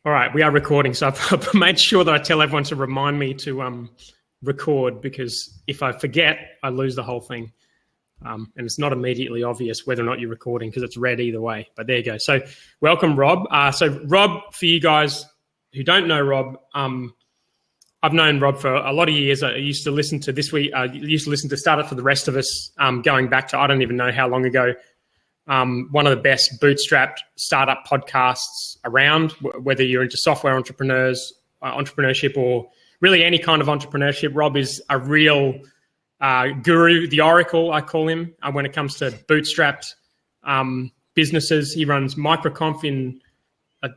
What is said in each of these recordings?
All right, we are recording, so I've made sure that I tell everyone to remind me to record, because if I forget, I lose the whole thing. And it's not immediately obvious whether or not you're recording because it's red either way. But there you go. So welcome, Rob. So Rob, for you guys who don't know Rob, I've known Rob for a lot of years. I used to listen to This Week. I used to listen to Startup for the Rest of Us, going back to I don't even know how long ago. One of the best bootstrapped startup podcasts around, whether you're into software entrepreneurship, or really any kind of entrepreneurship. Rob is a real guru, the oracle, I call him, when it comes to bootstrapped businesses. He runs MicroConf in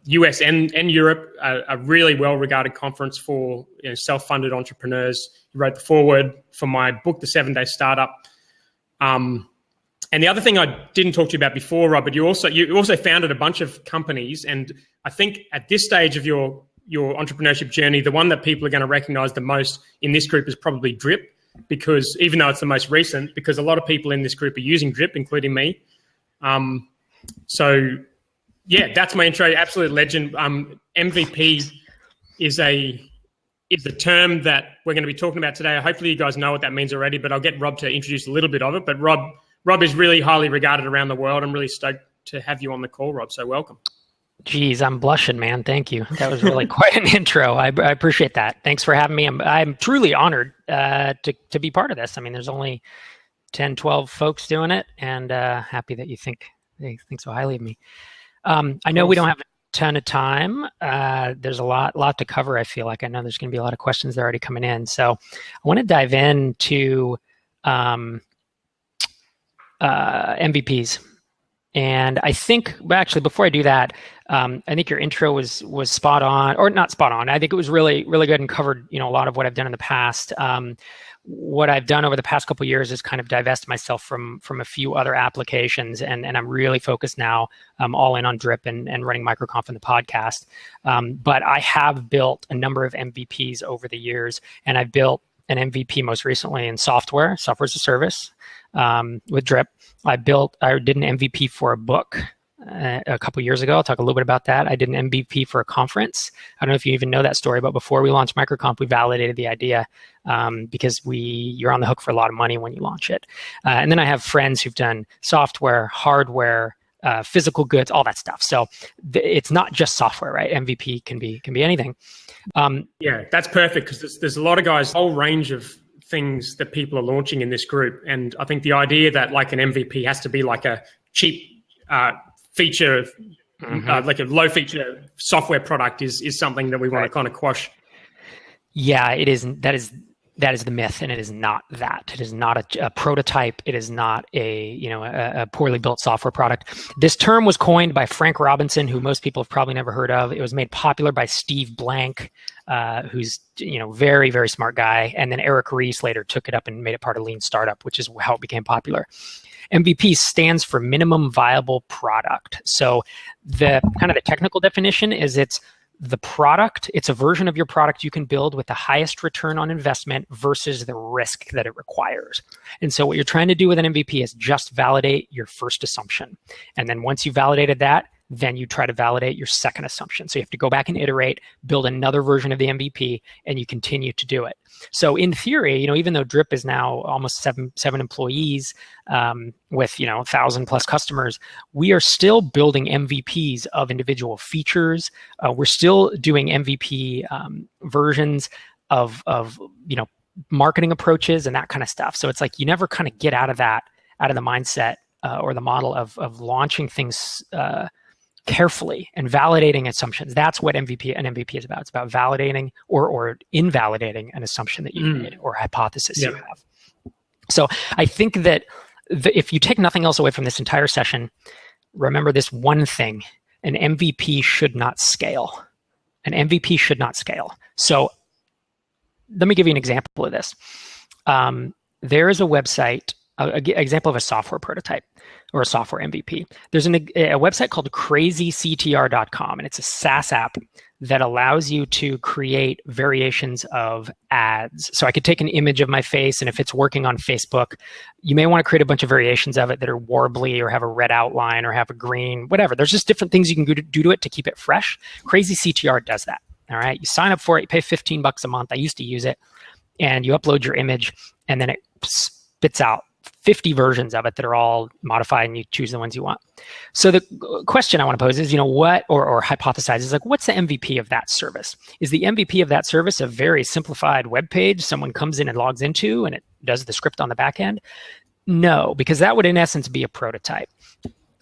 US and Europe, a really well-regarded conference for self-funded entrepreneurs. He wrote the foreword for my book, The 7-Day Startup. And the other thing I didn't talk to you about before, Rob, but you also founded a bunch of companies. And I think at this stage of your entrepreneurship journey, the one that people are going to recognize the most in this group is probably Drip, because even though it's the most recent, because a lot of people in this group are using Drip, including me. So yeah, that's my intro. Absolute legend. MVP is a term that we're going to be talking about today. Hopefully you guys know what that means already, but I'll get Rob to introduce a little bit of it. But Rob is really highly regarded around the world. I'm really stoked to have you on the call, Rob. So welcome. Geez, I'm blushing, man. Thank you. That was really quite an intro. I appreciate that. Thanks for having me. I'm truly honored to be part of this. I mean, there's only 10, 12 folks doing it, and happy that they think so highly of me. I know we don't have a ton of time. There's a lot to cover, I feel like. I know there's going to be a lot of questions that are already coming in. So I want to dive into MVPs. And I think, actually, before I do that, I think your intro was spot on, or not spot on. I think it was really, really good and covered, a lot of what I've done in the past. What I've done over the past couple of years is kind of divest myself from a few other applications, and I'm really focused now, all in on Drip and running MicroConf and the podcast. But I have built a number of MVPs over the years, and I've built an MVP most recently in software as a service, with Drip. I did an MVP for a book a couple years ago. I'll talk a little bit about that. I did an MVP for a conference. I don't know if you even know that story, but before we launched MicroConf, we validated the idea because you're on the hook for a lot of money when you launch it. And then I have friends who've done software, hardware, physical goods, all that stuff. So it's not just software, right? MVP can be anything. Yeah, that's perfect, because there's a lot of guys, a whole range of things that people are launching in this group. And I think the idea that like an MVP has to be like a cheap feature, like a low feature software product is something that we want to kind of quash. Yeah, it is. That is the myth, and it is not that. It is not a prototype. It is not a poorly built software product. This term was coined by Frank Robinson, who most people have probably never heard of. It was made popular by Steve Blank, who's very, very smart guy, and then Eric Ries later took it up and made it part of Lean Startup, which is how it became popular. MVP stands for minimum viable product. So the kind of the technical definition is it's a version of your product you can build with the highest return on investment versus the risk that it requires. And so what you're trying to do with an MVP is just validate your first assumption. And then once you validated that, then you try to validate your second assumption. So you have to go back and iterate, build another version of the MVP, and you continue to do it. So in theory, even though Drip is now almost seven employees with 1,000 plus customers, we are still building MVPs of individual features. We're still doing MVP versions of marketing approaches and that kind of stuff. So it's like you never kind of get out of the mindset or the model of launching things carefully and validating assumptions. That's what an MVP is about. It's about validating or invalidating an assumption that you made or hypothesis you have. So I think that if you take nothing else away from this entire session, remember this one thing: an MVP should not scale. An MVP should not scale. So let me give you an example of this. There is a website, an example of a software prototype or a software MVP. There's a website called crazyctr.com, and it's a SaaS app that allows you to create variations of ads. So I could take an image of my face, and if it's working on Facebook, you may want to create a bunch of variations of it that are warbly or have a red outline or have a green, whatever. There's just different things you can do to it to keep it fresh. Crazy CTR does that. All right. You sign up for it, you pay $15 a month. I used to use it, and you upload your image, and then it spits out 50 versions of it that are all modified, and you choose the ones you want. So the question I want to pose is, what, or hypothesize is like, what's the MVP of that service? Is the MVP of that service a very simplified web page someone comes in and logs into and it does the script on the back end? No, because that would in essence be a prototype.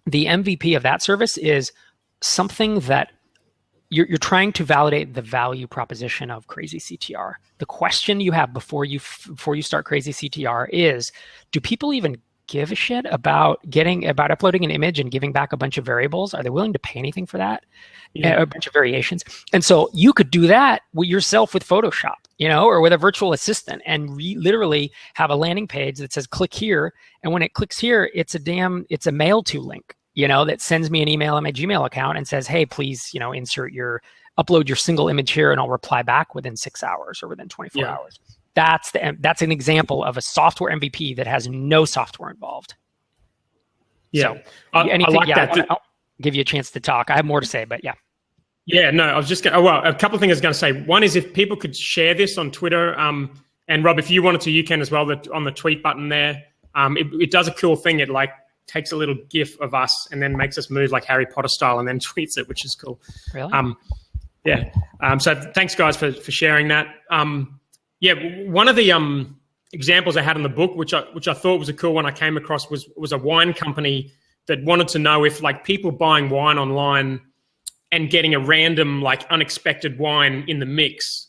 The MVP of that service is something that you're trying to validate the value proposition of Crazy CTR. The question you have before you start Crazy CTR is, do people even give a shit about uploading an image and giving back a bunch of variables? Are they willing to pay anything for that? Yeah. A bunch of variations. And so you could do that yourself with Photoshop, or with a virtual assistant, and literally have a landing page that says click here. And when it clicks here, it's a mail to link, that sends me an email on my Gmail account and says, hey, please, upload your single image here, and I'll reply back within 6 hours or within 24 hours. That's an example of a software MVP that has no software involved. Yeah. So, I like that. I'll give you a chance to talk. I have more to say, but yeah. Yeah, no, I was just going to, a couple of things I was going to say. One is if people could share this on Twitter, and Rob, if you wanted to, you can as well, on the tweet button there. It does a cool thing. It takes a little GIF of us and then makes us move like Harry Potter style and then tweets it, which is cool. Really? So thanks guys for sharing that. One of the examples I had in the book, which I thought was a cool one I came across, was a wine company that wanted to know if people buying wine online and getting a random unexpected wine in the mix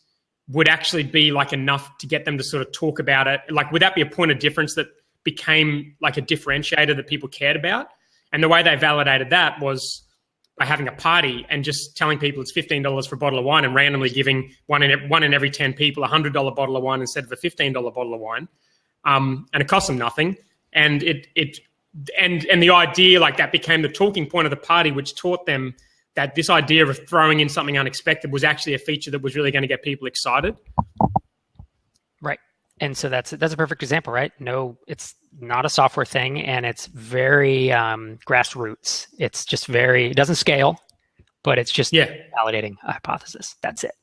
would actually be enough to get them to sort of talk about it. Would that be a point of difference that became a differentiator that people cared about? And the way they validated that was by having a party and just telling people it's $15 for a bottle of wine and randomly giving one in every 10 people a $100 bottle of wine instead of a $15 bottle of wine. And it cost them nothing. And and the idea that became the talking point of the party, which taught them that this idea of throwing in something unexpected was actually a feature that was really going to get people excited. Right. And so that's a perfect example, right? No, it's not a software thing, and it's very grassroots. It's just it doesn't scale, but it's just validating a hypothesis. That's it.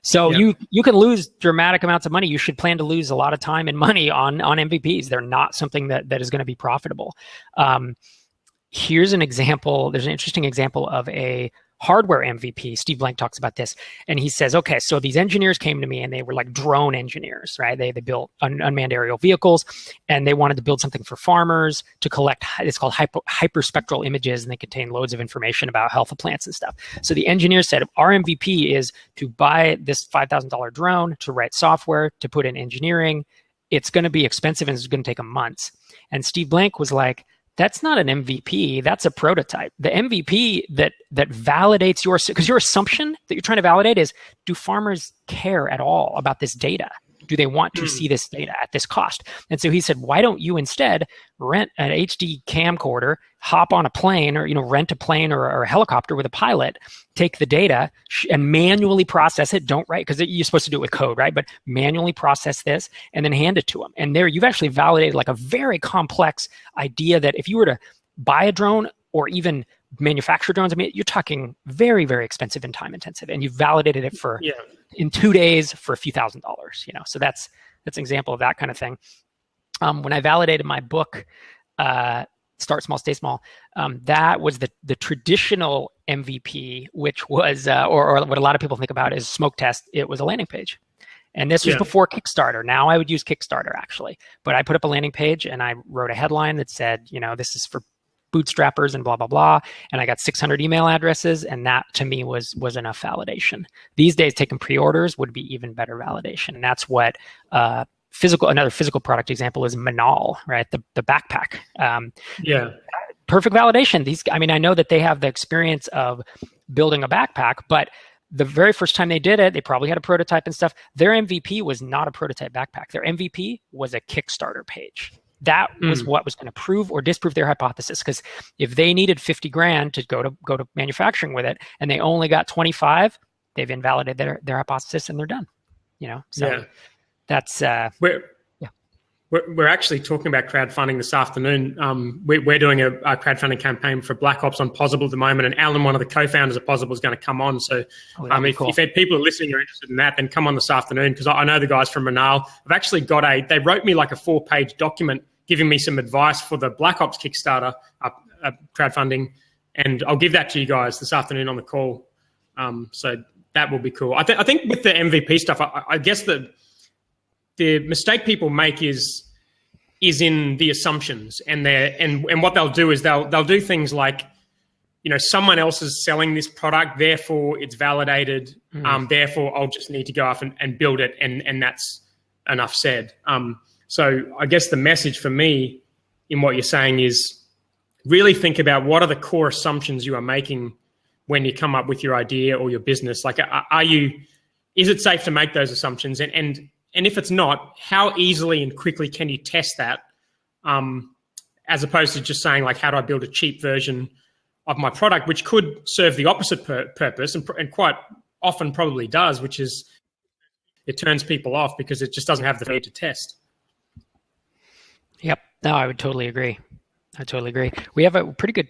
So you can lose dramatic amounts of money. You should plan to lose a lot of time and money on MVPs. They're not something that is going to be profitable. Here's an example. There's an interesting example of a hardware MVP. Steve Blank talks about this, and he says, okay, so these engineers came to me, and they were drone engineers, right? They built unmanned aerial vehicles, and they wanted to build something for farmers to collect. It's called hyperspectral images, and they contain loads of information about health of plants and stuff. So the engineers said, our MVP is to buy this $5,000 drone, to write software, to put in engineering. It's going to be expensive, and it's going to take them months. And Steve Blank was like, that's not an MVP. That's a prototype. The MVP that validates because your assumption that you're trying to validate is, do farmers care at all about this data? Do they want to see this data at this cost? And so he said, why don't you instead rent an HD camcorder, hop on a plane, or rent a plane or a helicopter with a pilot, take the data and manually process it. Don't write, because you're supposed to do it with code, right? But manually process this and then hand it to them. And there you've actually validated a very complex idea that if you were to buy a drone or even manufacture drones, you're talking very, very expensive and time intensive, and you've validated it in 2 days for a few $1,000s. So that's an example of that kind of thing. When I validated my book, Start Small, Stay Small, that was the traditional MVP, which was or what a lot of people think about is smoke test. It was a landing page. And this was before Kickstarter. Now I would use Kickstarter, actually. But I put up a landing page, and I wrote a headline that said, this is for bootstrappers and blah, blah, blah. And I got 600 email addresses, and that to me was enough validation. These days, taking pre-orders would be even better validation. And that's what another physical product example is Manal, right? The backpack. Perfect validation. I know that they have the experience of building a backpack, but the very first time they did it, they probably had a prototype and stuff. Their MVP was not a prototype backpack. Their MVP was a Kickstarter page. That was what was going to prove or disprove their hypothesis. Because if they needed $50,000 to go to manufacturing with it, and they only got 25, they've invalidated their hypothesis, and they're done. So that's We're actually talking about crowdfunding this afternoon. We're doing a crowdfunding campaign for Black Ops on Pozible at the moment, and Alan, one of the co-founders of Pozible, is going to come on. So if people are listening or interested in that, then come on this afternoon, because I know the guys from Renal. I've actually they wrote me like a 4-page document giving me some advice for the Black Ops Kickstarter crowdfunding, and I'll give that to you guys this afternoon on the call. So that will be cool. I think with the MVP stuff, I guess the mistake people make is in the assumptions, and what they'll do is they'll do things like, someone else is selling this product, therefore it's validated, therefore I'll just need to go off and build it, and that's enough said. So I guess the message for me in what you're saying is really think about what are the core assumptions you are making when you come up with your idea or your business. Like, is it safe to make those assumptions? And if it's not, how easily and quickly can you test that, as opposed to just saying, like, how do I build a cheap version of my product, which could serve the opposite purpose, and quite often probably does, which is it turns people off because it just doesn't have the value to test. Yep. No, I would totally agree. We have a pretty good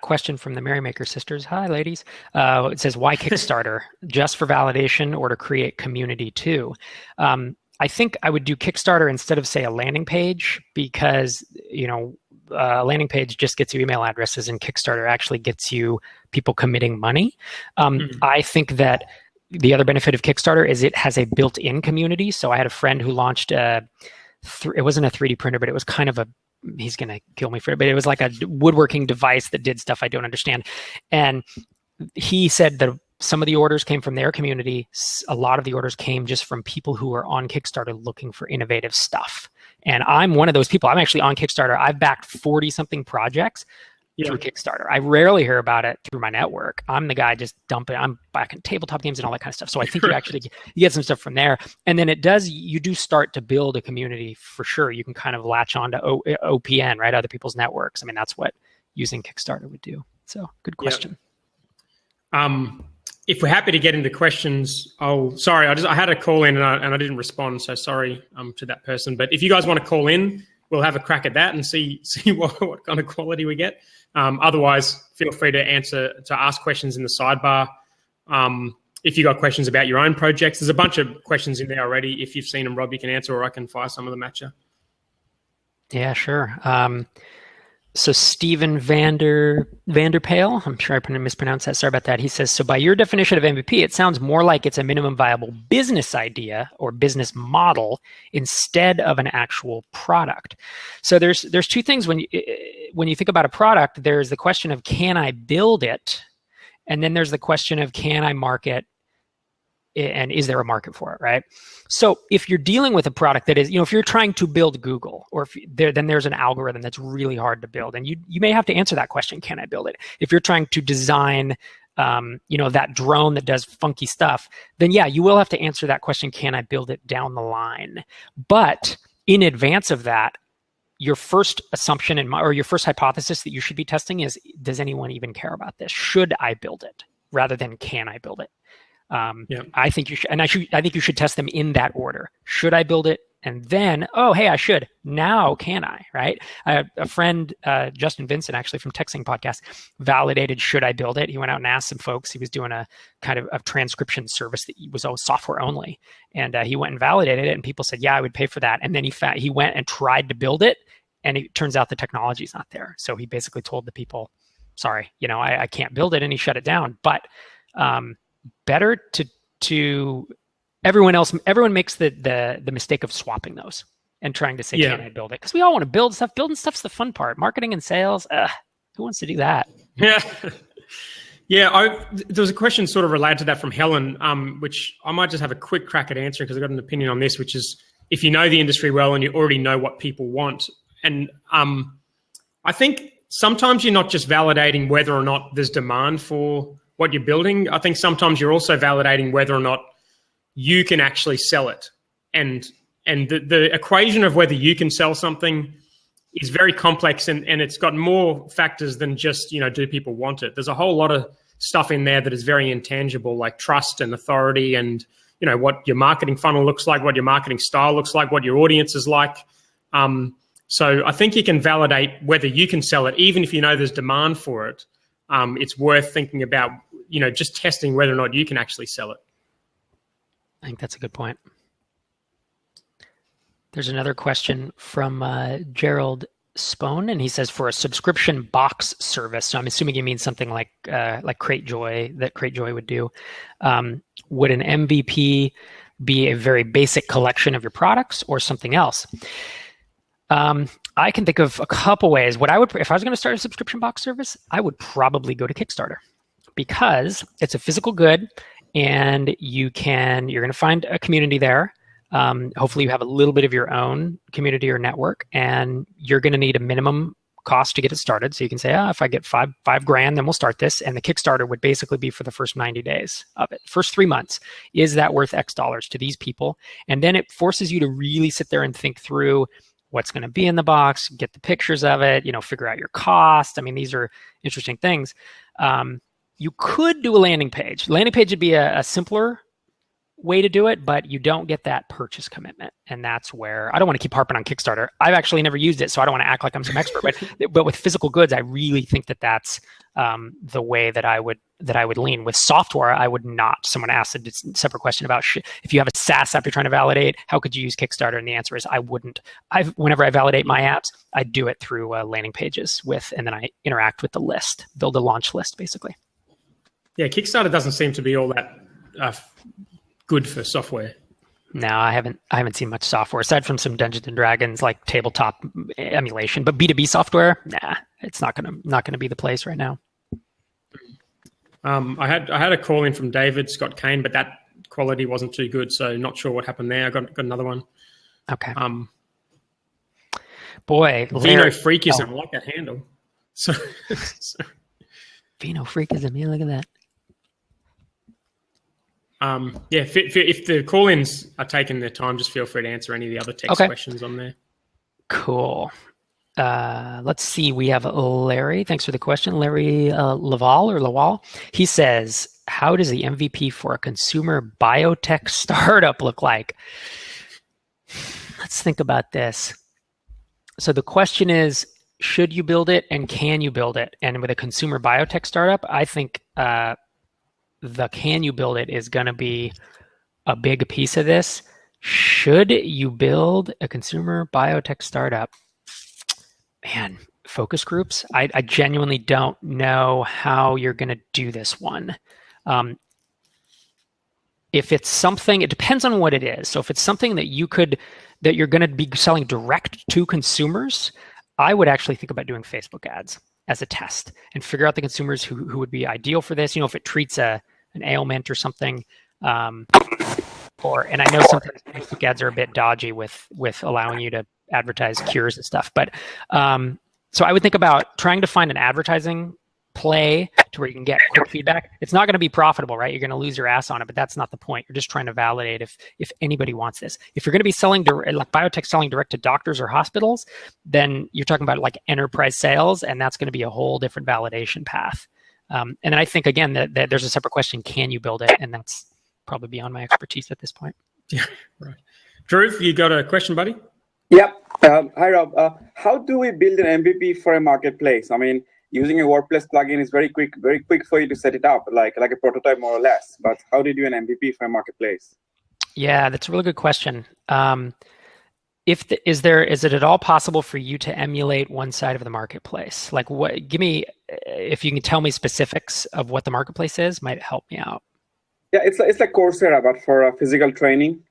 question from the Merrymaker sisters. Hi, ladies. It says, why Kickstarter? Just for validation or to create community too? I think I would do Kickstarter instead of, say, a landing page, because, a landing page just gets you email addresses, and Kickstarter actually gets you people committing money. I think that the other benefit of Kickstarter is it has a built-in community. So I had a friend who launched it wasn't a 3D printer, but it was kind of he's going to kill me for it, but it was like a woodworking device that did stuff I don't understand. And he said that some of the orders came from their community. A lot of the orders came just from people who are on Kickstarter looking for innovative stuff. And I'm one of those people. I'm actually on Kickstarter. I've backed 40-something projects through Kickstarter. I rarely hear about it through my network. I'm the guy just dumping. I'm backing tabletop games and all that kind of stuff. So I think you get some stuff from there. And then you do start to build a community for sure. You can kind of latch on to OPN, right? Other people's networks. I mean, that's what using Kickstarter would do. So good question. If we're happy to get into questions, I had a call in and I didn't respond, so sorry to that person. But if you guys want to call in, we'll have a crack at that and see what kind of quality we get. Otherwise, feel free to ask questions in the sidebar. If you got questions about your own projects, there's a bunch of questions in there already. If you've seen them, Rob, you can answer, or I can fire some of them at you. Yeah, sure. So Stephen Vanderpale, I'm sure I mispronounced that. Sorry about that. He says, so by your definition of MVP, it sounds more like it's a minimum viable business idea or business model instead of an actual product. So there's two things when you think about a product. There's the question of, can I build it? And then there's the question of, can I market, and is there a market for it, right? So if you're dealing with a product that is, if you're trying to build Google, or then there's an algorithm that's really hard to build, and you may have to answer that question, can I build it? If you're trying to design, that drone that does funky stuff, then yeah, you will have to answer that question, can I build it, down the line? But in advance of that, your first assumption or your first hypothesis that you should be testing is, does anyone even care about this? Should I build it? Rather than, can I build it? I think you should, and I think you should test them in that order. Should I build it? And then, oh, hey, I should. Now, can I? Right? A friend, Justin Vincent, actually from Texting Podcast, validated, should I build it? He went out and asked some folks. He was doing a kind of a transcription service that was all software only, and he went and validated it. And people said, yeah, I would pay for that. And then he went and tried to build it, and it turns out the technology is not there. So he basically told the people, sorry, I can't build it, and he shut it down. But better to everyone makes the mistake of swapping those and trying to say, can I build it? Because we all want to build stuff. Building stuff's the fun part. Marketing and sales, who wants to do that? There was a question sort of related to that from Helen, which I might just have a quick crack at answering, because I've got an opinion on this, which is, if you know the industry well and you already know what people want, and I think sometimes you're not just validating whether or not there's demand for what you're building. I think sometimes you're also validating whether or not you can actually sell it. And the equation of whether you can sell something is very complex, and it's got more factors than just, do people want it? There's a whole lot of stuff in there that is very intangible, like trust and authority, and what your marketing funnel looks like, what your marketing style looks like, what your audience is like. So I think you can validate whether you can sell it, even if you know there's demand for it. It's worth thinking about, just testing whether or not you can actually sell it. I think that's a good point. There's another question from Gerald Spone, and he says, for a subscription box service, so I'm assuming he means something like CrateJoy, that CrateJoy would do. Would an MVP be a very basic collection of your products or something else? I can think of a couple ways. What I would, if I was going to start a subscription box service, I would probably go to Kickstarter, because it's a physical good, and you're going to find a community there. Hopefully you have a little bit of your own community or network, and you're going to need a minimum cost to get it started. So you can say, if I get five grand, then we'll start this. And the Kickstarter would basically be for the first 90 days of it. First 3 months, is that worth X dollars to these people? And then it forces you to really sit there and think through what's going to be in the box, get the pictures of it, figure out your cost. I mean, these are interesting things. You could do a landing page. Landing page would be a simpler way to do it, but you don't get that purchase commitment. And that's where, I don't want to keep harping on Kickstarter. I've actually never used it, so I don't want to act like I'm some expert, but with physical goods, I really think that that's the way that I would lean. With software, I would not. Someone asked a separate question about if you have a SaaS app you're trying to validate, how could you use Kickstarter? And the answer is I wouldn't. Whenever I validate my apps, I do it through landing pages and then I interact with the list, build a launch list, basically. Yeah, Kickstarter doesn't seem to be all that good for software. No, I haven't seen much software aside from some Dungeons and Dragons like tabletop emulation. But B2B software, nah, it's not gonna be the place right now. I had a call in from David Scott Kane, but that quality wasn't too good, so not sure what happened there. I got another one. Okay. Boy, Vino Freakism, I like that handle. So Vino Freakism, yeah, look at that. If the call-ins are taking their time, just feel free to answer any of the other text questions on there. Cool. Let's see. We have Larry. Thanks for the question. Larry Laval. He says, how does the MVP for a consumer biotech startup look like? Let's think about this. So the question is, should you build it and can you build it? And with a consumer biotech startup, I think the can you build it is going to be a big piece of this. Should you build a consumer biotech startup? Man, focus groups. I genuinely don't know how you're going to do this one. If it's something, it depends on what it is. So if it's something that you're going to be selling direct to consumers, I would actually think about doing Facebook ads as a test and figure out the consumers who would be ideal for this. If it treats an ailment or something, and I know sometimes Facebook ads are a bit dodgy with allowing you to advertise cures and stuff. But so I would think about trying to find an advertising play to where you can get quick feedback. It's not going to be profitable, right? You're going to lose your ass on it, but that's not the point. You're just trying to validate if anybody wants this. If you're going to be selling like biotech selling direct to doctors or hospitals, then you're talking about like enterprise sales, and that's going to be a whole different validation path. And then I think again that there's a separate question: can you build it? And that's probably beyond my expertise at this point. Yeah, right. Drew, you got a question, buddy? Yep. Hi, Rob. How do we build an MVP for a marketplace? I mean, using a WordPress plugin is very quick for you to set it up, like a prototype more or less. But how do you do an MVP for a marketplace? Yeah, that's a really good question. Is it at all possible for you to emulate one side of the marketplace? Like, if you can tell me specifics of what the marketplace is, might help me out. Yeah, it's like Coursera, but for physical training.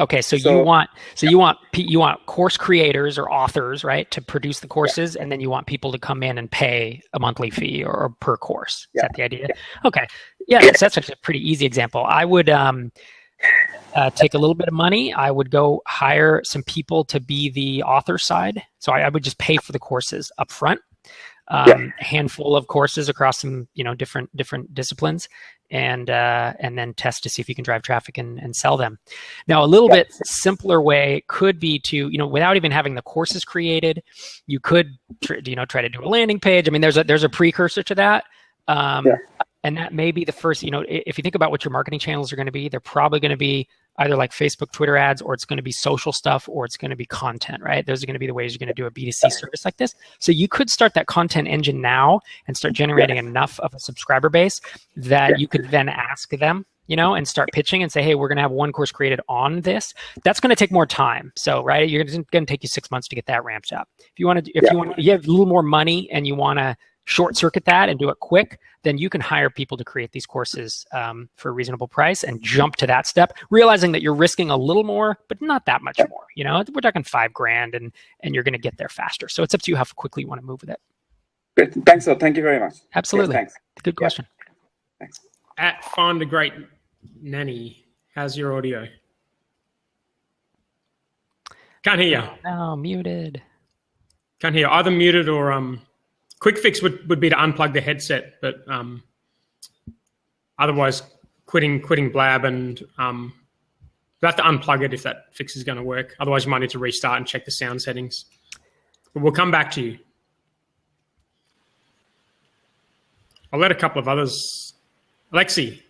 Okay, so you want course creators or authors, right, to produce the courses, and then you want people to come in and pay a monthly fee or per course. Is that the idea? Yeah. Okay, yeah, so that's actually a pretty easy example. I would take a little bit of money. I would go hire some people to be the author side. So I would just pay for the courses up front. A handful of courses across some different disciplines, and then test to see if you can drive traffic and sell them. Now, a little bit simpler way could be to without even having the courses created, you could try to do a landing page. I mean, there's a precursor to that. And that may be the first, if you think about what your marketing channels are going to be, they're probably going to be either like Facebook, Twitter ads, or it's going to be social stuff, or it's going to be content, right? Those are going to be the ways you're going to do a B2C service like this. So you could start that content engine now and start generating enough of a subscriber base that you could then ask them, and start pitching and say, hey, we're going to have one course created on this. That's going to take more time. So, right, you're going to take you 6 months to get that ramped up. If you have a little more money and you want to short circuit that and do it quick, then you can hire people to create these courses for a reasonable price and jump to that step, realizing that you're risking a little more, but not that much more. We're talking $5,000 and you're going to get there faster. So it's up to you how quickly you want to move with it. Great. Thanks. So thank you very much. Absolutely. Yes, thanks. Good question. Thanks. At Find a Great Nanny, how's your audio? Can't hear you. Oh, muted. Can't hear you. Either muted or quick fix would be to unplug the headset, but otherwise quitting Blab and you have to unplug it if that fix is going to work. Otherwise, you might need to restart and check the sound settings. But we'll come back to you. I'll let a couple of others. Alexi,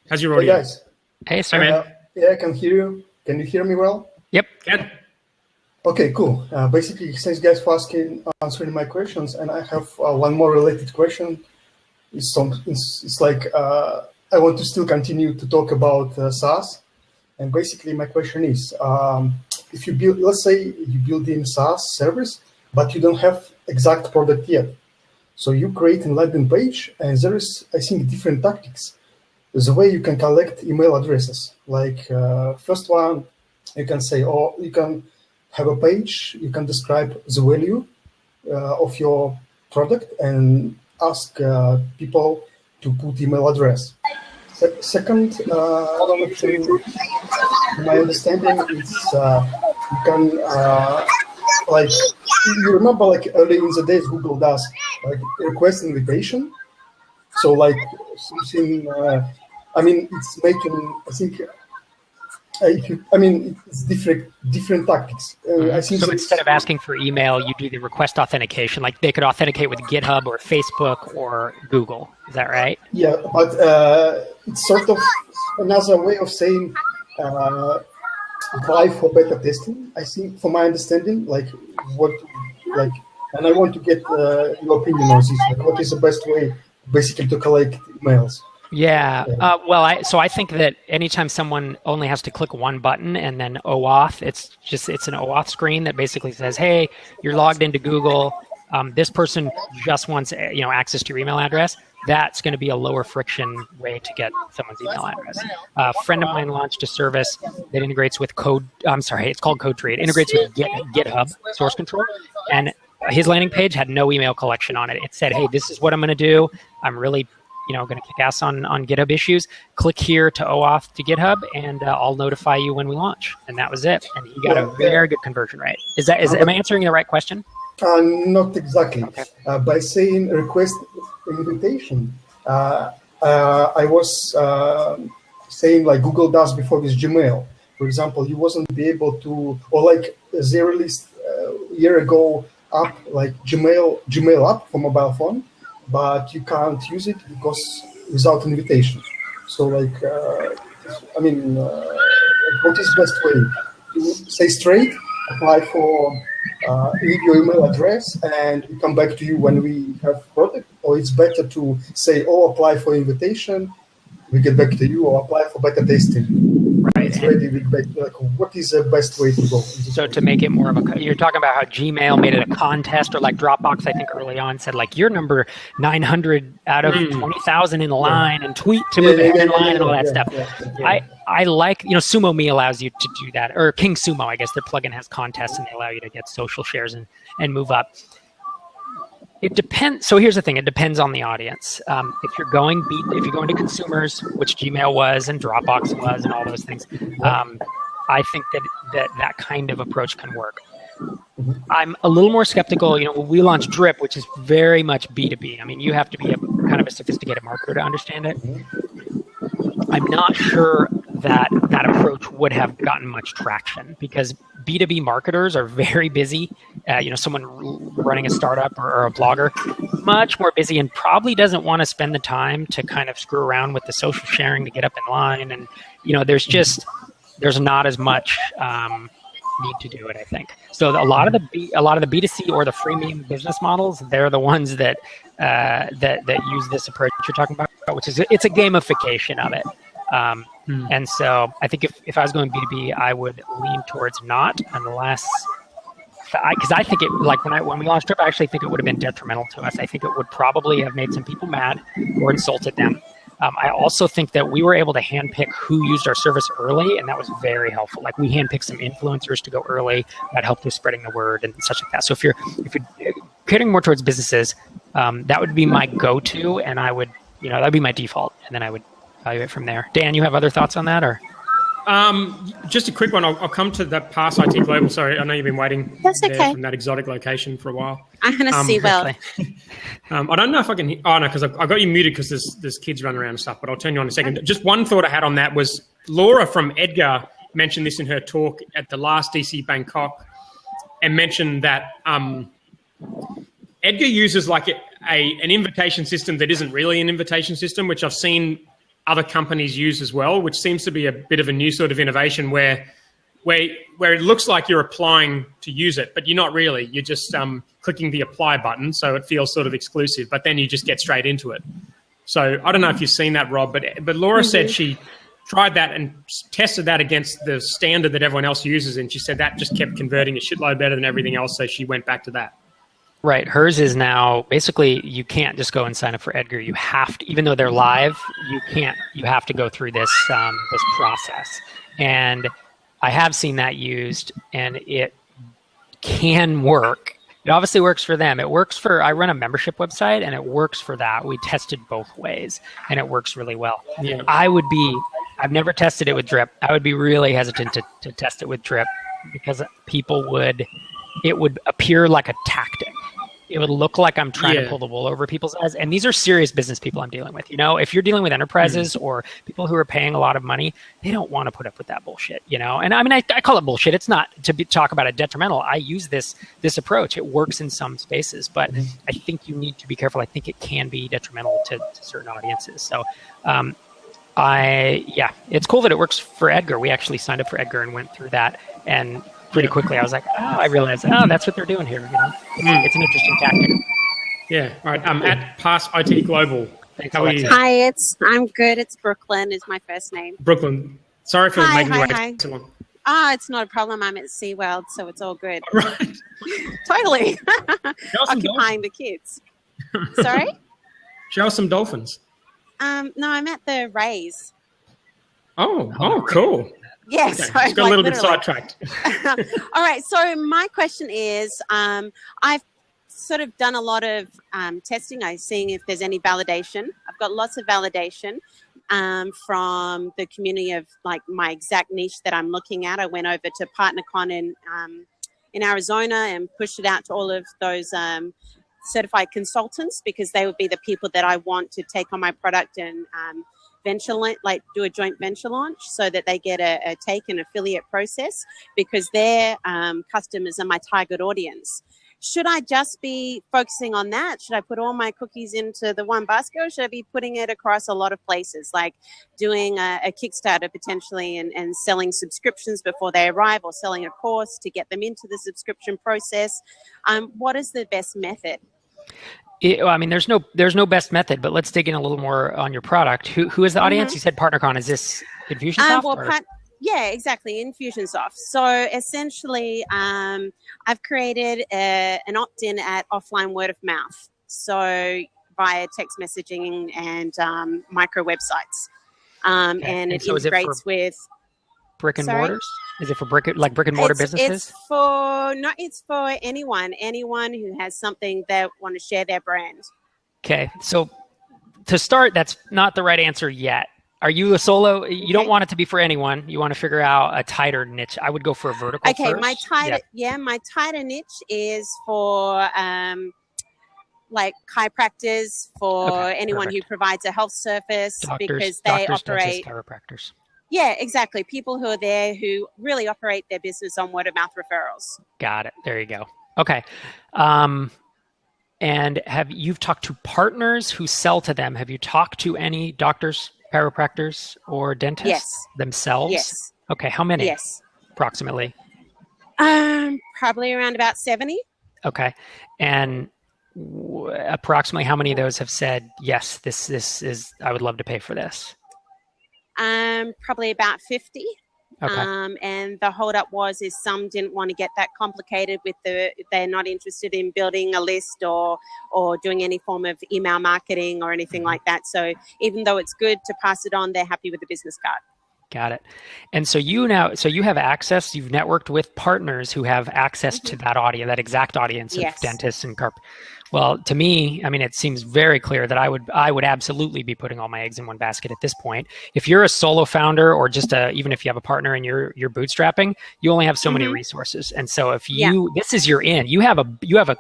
how's your audio? Hey guys. Hey, sir. Hey, man. Yeah, I can hear you. Can you hear me well? Yep. Good. Okay, cool. Basically, thanks guys for answering my questions, and I have one more related question. It's like I want to still continue to talk about SaaS, and basically my question is, if you build, let's say you build in SaaS service, but you don't have exact product yet, so you create a landing page, and there is, I think, different tactics. There's a way you can collect email addresses. Like first one, you can say, or you can have a page, you can describe the value of your product and ask people to put email address. Second, my understanding is you can, like, you remember like early in the days, Google does like request invitation. So like something, it's making, I think, it's different tactics. I think so instead of asking for email, you do the request authentication. Like they could authenticate with GitHub or Facebook or Google. Is that right? Yeah, but it's sort of another way of saying apply for beta testing. I think, from my understanding, and I want to get your opinion on this. Like, what is the best way, basically, to collect emails? Yeah. So I think that anytime someone only has to click one button and then OAuth, it's an OAuth screen that basically says, hey, you're logged into Google. This person just wants access to your email address. That's going to be a lower friction way to get someone's email address. A friend of mine launched a service that integrates with it's called CodeTree. It integrates with GitHub source control, and his landing page had no email collection on it. It said, hey, this is what I'm going to do. I'm really going to kick ass on GitHub issues. Click here to OAuth to GitHub, and I'll notify you when we launch. And that was it. And he got a very good conversion rate. Am I answering the right question? Not exactly. Okay. By saying request invitation, I was saying like Google does before with Gmail. For example, you wasn't be able to, or like they released a year ago app like Gmail app for mobile phone, but you can't use it because without invitation. So like, what is the best way? To say straight, apply for, leave your email address, and we come back to you when we have product, or it's better to say, apply for invitation, we get back to you, or apply for beta testing. Right. It's ready with like, what is the best way to go? So to make it more of a, you're talking about how Gmail made it a contest, or like Dropbox, I think early on said like you're number 900 out of 20,000 in the line, and tweet to move ahead in line and all that stuff. Yeah. I like, Sumo Me allows you to do that, or King Sumo, I guess their plugin has contests and they allow you to get social shares and move up. It depends. So here's the thing. It depends on the audience. If you're going to consumers, which Gmail was and Dropbox was and all those things, I think that kind of approach can work. I'm a little more skeptical. When we launched Drip, which is very much B2B. I mean, you have to be kind of a sophisticated marketer to understand it. I'm not sure that approach would have gotten much traction because B2B marketers are very busy someone running a startup or a blogger, much more busy and probably doesn't want to spend the time to kind of screw around with the social sharing to get up in line. And, there's not as much need to do it, I think. So a lot of the B2C or the freemium business models, they're the ones that use this approach you're talking about, which is it's a gamification of it. And so I think if I was going B2B, I would lean towards not, unless because I think it, like when we launched Trip, I actually think it would have been detrimental to us. I think it would probably have made some people mad or insulted them. I also think that we were able to handpick who used our service early, and that was very helpful. Like we handpicked some influencers to go early that helped with spreading the word and such like that. So if you're getting more towards businesses, that would be my go-to, and I would, that'd be my default, and then I would evaluate from there. Dan, you have other thoughts on that, or? Just a quick one. I'll come to that Pass IT Global. Sorry, I know you've been waiting from that exotic location for a while. I'm going to see well. I don't know if I can. Oh no, because I got you muted because there's kids running around and stuff. But I'll turn you on in a second. Just one thought I had on that was Laura from Edgar mentioned this in her talk at the last DC Bangkok, and mentioned that Edgar uses like an invitation system that isn't really an invitation system, which I've seen other companies use as well, which seems to be a bit of a new sort of innovation where it looks like you're applying to use it, but you're not really. You're just clicking the apply button, so it feels sort of exclusive, but then you just get straight into it. So I don't know if you've seen that, Rob, but Laura said she tried that and tested that against the standard that everyone else uses, and she said that just kept converting a shitload better than everything else, so she went back to that. Right. Hers is now basically you can't just go and sign up for Edgar. You have to, even though they're live, you have to go through this process. And I have seen that used, and it can work. It obviously works for them. It works for, I run a membership website, and it works for that. We tested both ways, and it works really well. Yeah. I've never tested it with Drip. I would be really hesitant to test it with Drip because it would appear like a tactic. It would look like I'm trying to pull the wool over people's eyes. And these are serious business people I'm dealing with. If you're dealing with enterprises or people who are paying a lot of money, they don't want to put up with that bullshit, And I mean, I call it bullshit. It's not to talk about it detrimental. I use this approach. It works in some spaces, but I think you need to be careful. I think it can be detrimental to certain audiences. So, it's cool that it works for Edgar. We actually signed up for Edgar and went through that, and pretty quickly I was like, I realized, that's what they're doing here. It's an interesting tactic. Yeah. All right. At Pass IT Global. Thanks, How are you? Hi, I'm good. It's Brooklyn is my first name. Brooklyn. Sorry for making you wait so long. It's not a problem. I'm at SeaWorld, so it's all good. Right. Totally. Occupying the kids. Sorry? Show us some dolphins. No, I'm at the Rays. Oh, cool. Yes. Okay. Just got a little bit sidetracked. All right. So my question is, I've sort of done a lot of testing. I'm seeing if there's any validation. I've got lots of validation from the community of like my exact niche that I'm looking at. I went over to PartnerCon in Arizona and pushed it out to all of those certified consultants because they would be the people that I want to take on my product and do a joint venture launch so that they get a take and affiliate process because their customers are my target audience. Should I just be focusing on that? Should I put all my cookies into the one basket, or should I be putting it across a lot of places, like doing a Kickstarter potentially and selling subscriptions before they arrive, or selling a course to get them into the subscription process? What is the best method? There's no best method, but let's dig in a little more on your product. Who is the audience? You said PartnerCon. Is this Infusionsoft? Yeah, exactly. Infusionsoft. So essentially, I've created an opt-in at offline word of mouth. So via text messaging and micro websites. And it integrates with brick and mortars. Is it for brick and mortar businesses? It's for anyone who has something that want to share their brand. Okay. So to start, that's not the right answer yet. Are you a solo? You don't want it to be for anyone. You want to figure out a tighter niche. I would go for a vertical first. My tighter niche is for like chiropractors, for anyone who provides a health service, because they operate chiropractors. Yeah, exactly. People who are there who really operate their business on word of mouth referrals. Got it. There you go. Okay. And you've talked to partners who sell to them? Have you talked to any doctors, chiropractors, or dentists themselves? Yes. Okay. How many? Yes. Approximately. Probably around about 70. Okay. And approximately how many of those have said, yes, this is, I would love to pay for this? Probably about 50. Okay. And the holdup is some didn't want to get that complicated with they're not interested in building a list or doing any form of email marketing or anything like that. So even though it's good to pass it on, they're happy with the business card. Got it. And so you have access, you've networked with partners who have access to that audience, that exact audience of dentists and Well, to me, I mean, it seems very clear that I would absolutely be putting all my eggs in one basket at this point. If you're a solo founder or just even if you have a partner and you're bootstrapping, you only have so many resources. And so if this is your in, you have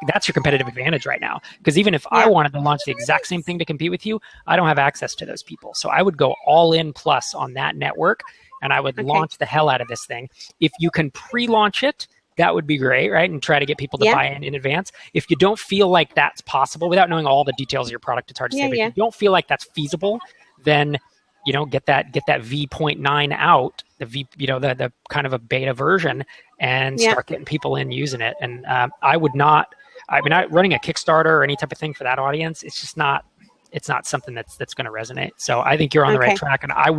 that's your competitive advantage right now. Because even if I wanted to launch the exact same thing to compete with you, I don't have access to those people. So I would go all in plus on that network and I would launch the hell out of this thing. If you can pre-launch it, that would be great, right? And try to get people to buy in advance. If you don't feel like that's possible, without knowing all the details of your product, it's hard to say. But if you don't feel like that's feasible, then get that V.9 out, the kind of a beta version, and start getting people in using it. And running a Kickstarter or any type of thing for that audience, it's just not. It's not something that's going to resonate. So I think you're on the right track, and I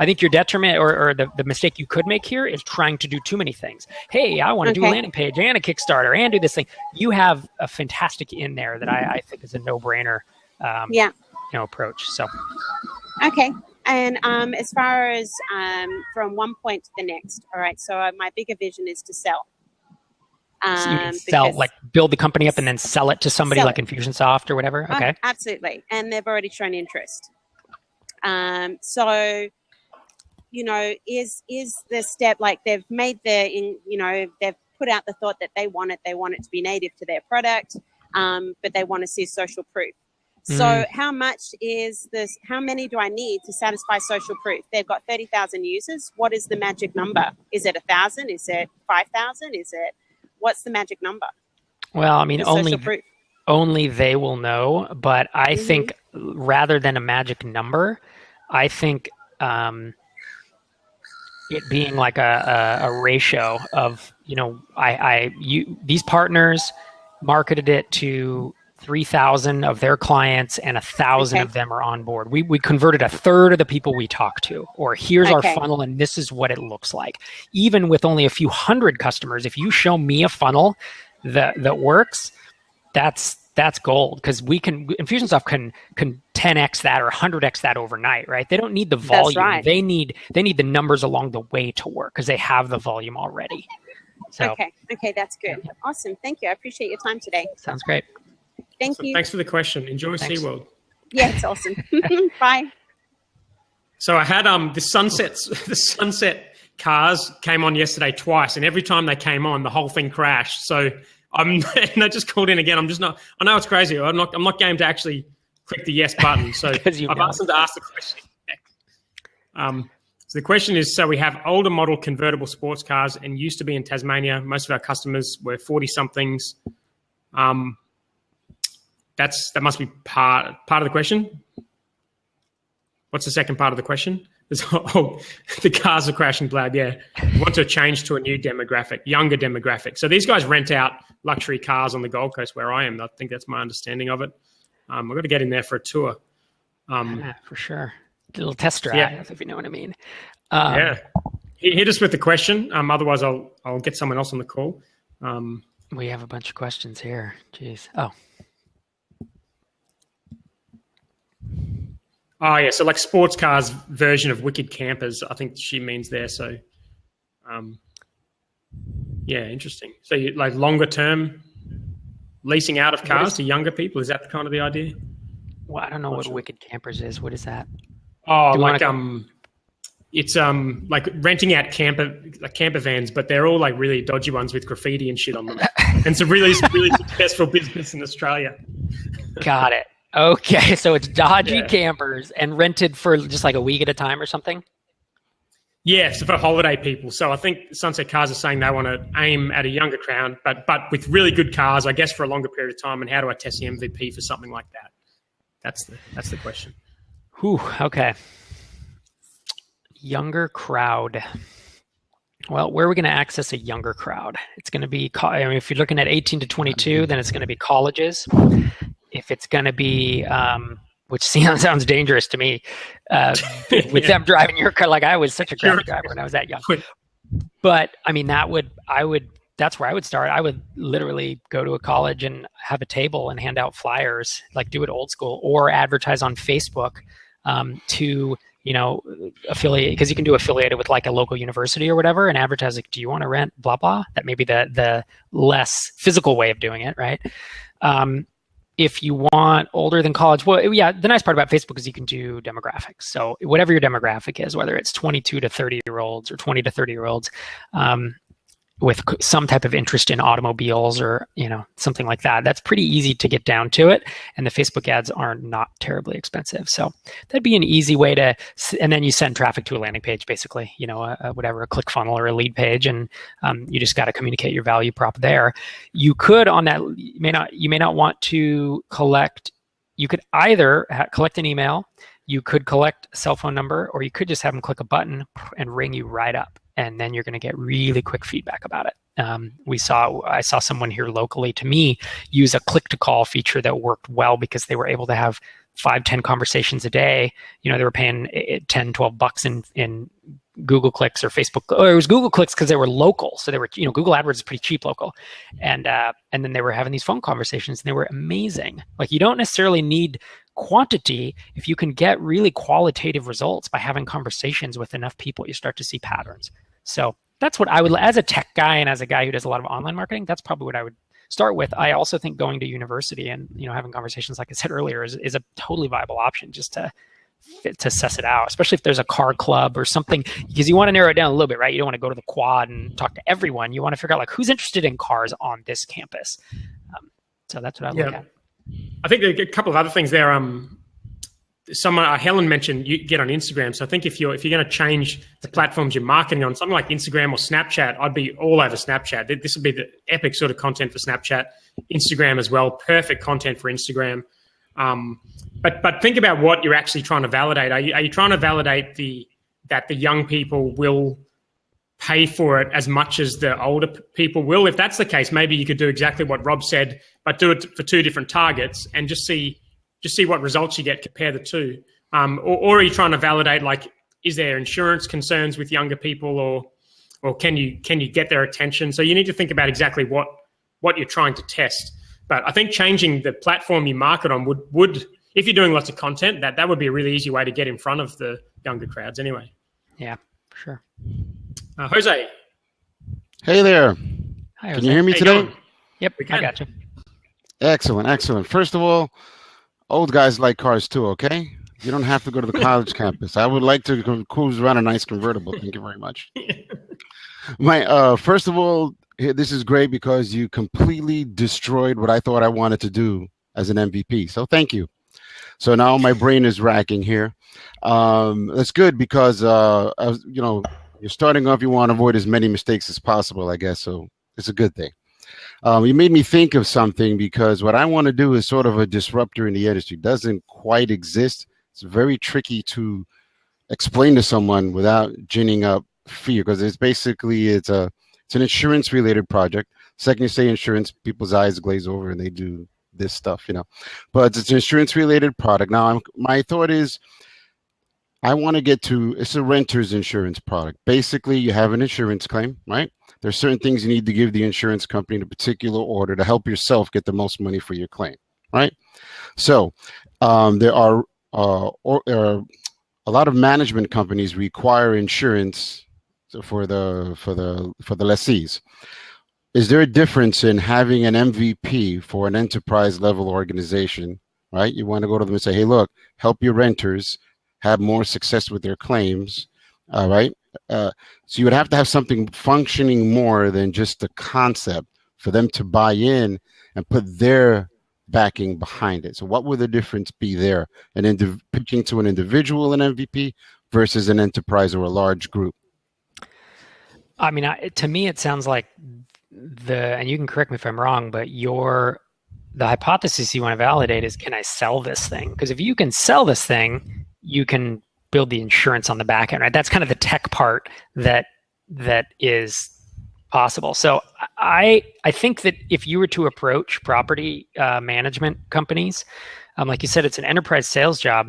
think your detriment or the mistake you could make here is trying to do too many things. Hey, I want to do a landing page and a Kickstarter and do this thing. You have a fantastic in there that I think is a no-brainer approach. So okay. And as far as from one point to the next, all right, so my bigger vision is to sell. So you can sell, like build the company up and then sell it to somebody like Infusionsoft or whatever? Okay. Absolutely. And they've already shown interest. So... is the step like they've made they've put out the thought that they want it to be native to their product, but they want to see social proof. So how many do I need to satisfy social proof? They've got 30,000 users. What is the magic number? Is it 1,000? Is it 5,000? What's the magic number? Well, I mean, only they will know, but I think rather than a magic number, I think, it being like a ratio of, these partners marketed it to 3,000 of their clients and 1,000 of them are on board. We converted 1/3 of the people we talked to, or here's our funnel and this is what it looks like. Even with only a few hundred customers, if you show me a funnel that works, that's gold, because Infusionsoft can 10x that or 100x that overnight, right? They don't need the volume. That's right. They need the numbers along the way to work because they have the volume already. So, okay, that's good. Awesome. Thank you. I appreciate your time today. Sounds great. Thank you. Thanks for the question. Enjoy SeaWorld. Yeah, it's awesome. Bye. So I had the sunset cars came on yesterday twice, and every time they came on, the whole thing crashed. So and I just called in again. I'm just not. I know it's crazy. I'm not game to actually click the yes button. So I've asked them to ask the question. So the question is: so we have older model convertible sports cars, and used to be in Tasmania. Most of our customers were 40-somethings. That must be part of the question. What's the second part of the question? The cars are crashing blood. Yeah, want to change to a new demographic, younger demographic. So these guys rent out luxury cars on the Gold Coast where I am. I think that's my understanding of it. I've got to get in there for a tour. Yeah, for sure. A little test drive, if you know what I mean. Yeah, hit us with the question. Otherwise, I'll get someone else on the call. We have a bunch of questions here. Jeez. Oh, yeah. So like sports cars version of Wicked Campers, I think she means there. So, yeah, interesting. So you like longer term leasing out of cars to younger people. Is that kind of the idea? Well, I don't know what Wicked Campers is. What is that? Oh, like it's like renting out camper vans, but they're all like really dodgy ones with graffiti and shit on them. And it's a really successful business in Australia. Got it. Okay, so it's dodgy campers and rented for just like a week at a time or something? Yes, for holiday people. So I think Sunset Cars are saying they want to aim at a younger crowd, but with really good cars, I guess, for a longer period of time. And how do I test the MVP for something like that? That's the question. Whew, okay. Younger crowd. Well, where are we going to access a younger crowd? It's going to be, I mean, if you're looking at 18 to 22, then it's going to be colleges. If it's going to be, which sounds dangerous to me, with them driving your car. Like I was such a crappy driver when I was that young. But I mean, that's where I would start. I would literally go to a college and have a table and hand out flyers, like do it old school, or advertise on Facebook to, affiliate, because you can do affiliated with like a local university or whatever, and advertise like, do you want to rent blah blah? That may be the less physical way of doing it, right? If you want older than college, well, yeah, the nice part about Facebook is you can do demographics. So whatever your demographic is, whether it's 22 to 30-year-olds or 20 to 30-year-olds, with some type of interest in automobiles or, something like that, that's pretty easy to get down to it. And the Facebook ads are not terribly expensive. So that'd be an easy way to, and then you send traffic to a landing page, basically, a click funnel or a lead page. And you just got to communicate your value prop there. You could on that, you may not want to collect, you could either collect an email, you could collect a cell phone number, or you could just have them click a button and ring you right up. And then you're going to get really quick feedback about it. I saw someone here locally to me use a click-to-call feature that worked well because they were able to have 5-10 conversations a day. They were paying $10-12 in Google clicks or Facebook, or it was Google clicks because they were local. So they were, Google AdWords is pretty cheap local. And then they were having these phone conversations and they were amazing. Like you don't necessarily need quantity. If you can get really qualitative results by having conversations with enough people, you start to see patterns. So that's what I would, as a tech guy and as a guy who does a lot of online marketing, that's probably what I would start with. I also think going to university and, having conversations, like I said earlier, is a totally viable option just to suss it out, especially if there's a car club or something, because you want to narrow it down a little bit, right? You don't want to go to the quad and talk to everyone. You want to figure out like who's interested in cars on this campus. So that's what I look at. I think there are a couple of other things there. Helen mentioned you get on Instagram. So I think if you're going to change the platforms you're marketing on, something like Instagram or Snapchat, I'd be all over Snapchat. This would be the epic sort of content for Snapchat. Instagram as well, perfect content for Instagram. But think about what you're actually trying to validate. Are you trying to validate that the young people will pay for it as much as the older people will? If that's the case, maybe you could do exactly what Rob said, but do it for two different targets and just see what results you get, compare the two. Or are you trying to validate, like, is there insurance concerns with younger people, or can you get their attention? So you need to think about exactly what you're trying to test. But I think changing the platform you market on would if you're doing lots of content, that would be a really easy way to get in front of the younger crowds anyway. Yeah, sure. Jose. Hey there. Hi, Jose. Can you hear me today? Yep, I got you. Excellent. First of all, old guys like cars too, okay? You don't have to go to the college campus. I would like to cruise around a nice convertible. Thank you very much. First of all, this is great because you completely destroyed what I thought I wanted to do as an MVP. So thank you. So now my brain is racking here. That's good because, you're starting off, you want to avoid as many mistakes as possible, I guess. So it's a good thing. You made me think of something because what I want to do is sort of a disruptor in the industry. It doesn't quite exist. It's very tricky to explain to someone without ginning up fear because it's an insurance related project. Second you say insurance, people's eyes glaze over and they do this stuff, but it's an insurance related product. Now my thought is I want to it's a renter's insurance product. Basically you have an insurance claim, right? There's certain things you need to give the insurance company in a particular order to help yourself get the most money for your claim, right? So there are a lot of management companies require insurance for the lessees. Is there a difference in having an MVP for an enterprise level organization, right? You want to go to them and say, hey, look, help your renters have more success with their claims, right? So you would have to have something functioning more than just a concept for them to buy in and put their backing behind it. So what would the difference be there? Pitching to an individual an MVP versus an enterprise or a large group I mean, to me, it sounds like and you can correct me if I'm wrong, but the hypothesis you want to validate is, can I sell this thing? Because if you can sell this thing, you can build the insurance on the back end, right? That's kind of the tech part that is possible. So I think that if you were to approach property management companies, like you said, it's an enterprise sales job,